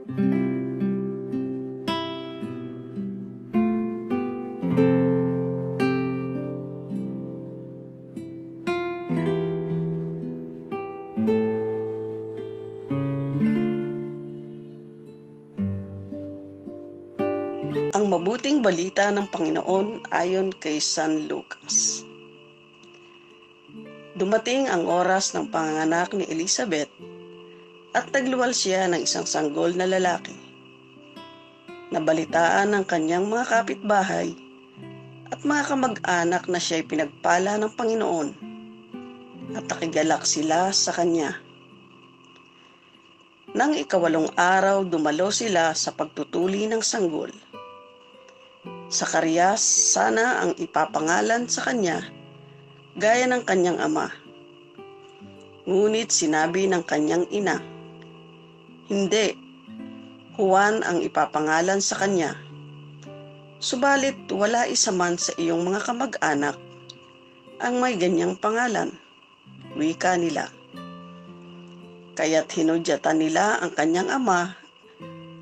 Ang mabuting balita ng Panginoon ayon kay San Lucas. Dumating ang oras ng panganganak ni Elizabeth at nagluwal siya ng isang sanggol na lalaki. Nabalitaan ng kanyang mga kapitbahay at mga kamag-anak na siya'y pinagpala ng Panginoon at nakigalak sila sa kanya. Nang ikawalong araw, dumalo sila sa pagtutuli ng sanggol. Zacarias sana ang ipapangalan sa kanya, gaya ng kanyang ama. Ngunit sinabi ng kanyang ina, "Hindi, Juan ang ipapangalan sa kanya." Subalit wala isa man sa iyong mga kamag-anak ang may ganyang pangalan, wika nila. Kaya't hinudyatan nila ang kanyang ama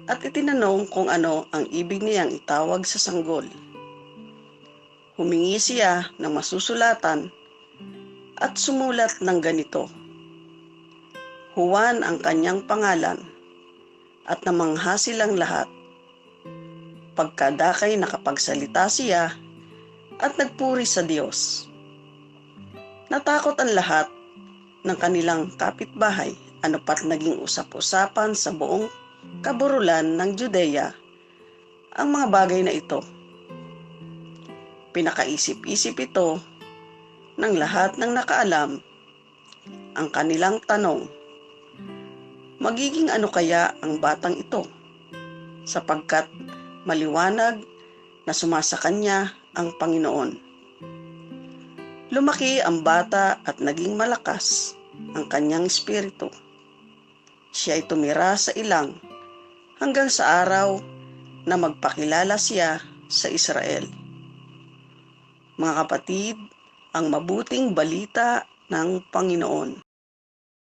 at itinanong kung ano ang ibig niyang itawag sa sanggol. Humingi siya ng masusulatan at sumulat ng ganito, "Juan ang kanyang pangalan," at namangha silang lahat. Pagkadakay nakapagsalita siya at nagpuri sa Diyos. Natakot ang lahat ng kanilang kapitbahay, ano pat naging usap-usapan sa buong kaburulan ng Judea ang mga bagay na ito. Pinakaisip-isip ito ng lahat ng nakaalam ang kanilang tanong, magiging ano kaya ang batang ito? Sapagkat maliwanag na sumasa kanya ang Panginoon. Lumaki ang bata at naging malakas ang kanyang espiritu. Siya ay tumira sa ilang hanggang sa araw na magpakilala siya sa Israel. Mga kapatid, ang mabuting balita ng Panginoon.